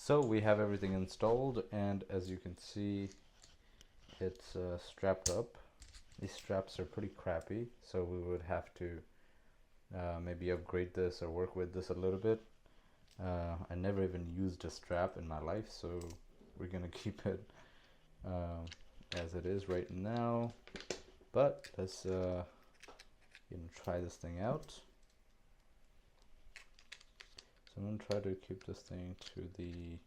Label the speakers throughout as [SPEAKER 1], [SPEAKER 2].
[SPEAKER 1] So we have everything installed, and as you can see, it's strapped up. These straps are pretty crappy, so we would have to maybe upgrade this or work with this a little bit. I never even used a strap in my life, so we're gonna keep it as it is right now. But let's try this thing out. So I'm gonna try to keep this thing to the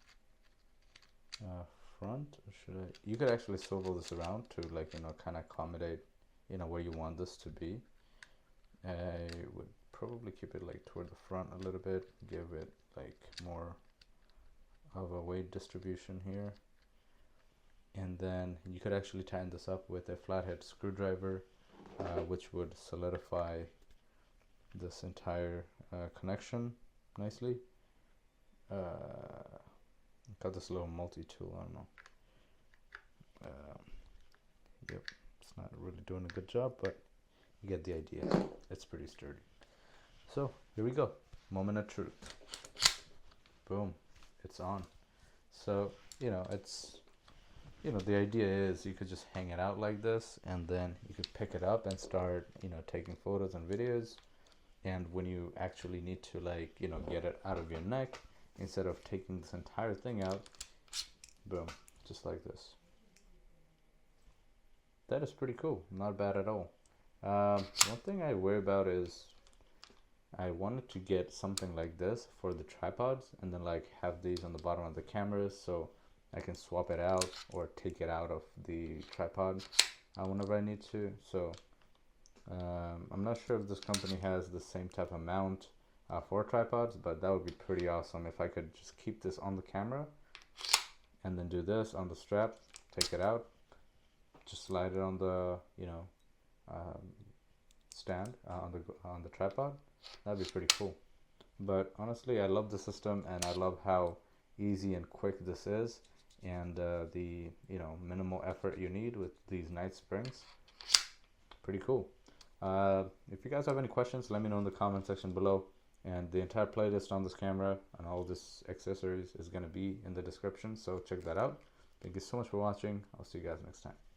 [SPEAKER 1] front, or should I? You could actually swivel this around to kind of accommodate where you want this to be. I would probably keep it like toward the front a little bit, give it like more of a weight distribution here. And then you could actually tighten this up with a flathead screwdriver, which would solidify this entire connection nicely. Got this little multi-tool, I don't know. Yep, it's not really doing a good job, but you get the idea. It's pretty sturdy. So here we go, moment of truth. Boom, it's on. So it's the idea is you could just hang it out like this, and then you could pick it up and start taking photos and videos. And when you actually need to get it out of your neck, instead of taking this entire thing out, boom, just like this. That is pretty cool, not bad at all. One thing I worry about is I wanted to get something like this for the tripods, and then have these on the bottom of the cameras so I can swap it out or take it out of the tripod whenever I need to. So I'm not sure if this company has the same type of mount for tripods, but that would be pretty awesome if I could just keep this on the camera and then do this on the strap, take it out, just slide it on the stand on the tripod. That'd be pretty cool. But honestly, I love the system, and I love how easy and quick this is, and the minimal effort you need with these nice springs. Pretty cool. If you guys have any questions, let me know in the comment section below, and the entire playlist on this camera and all this accessories is going to be in the description, so check that out. Thank you so much for watching. I'll see you guys next time.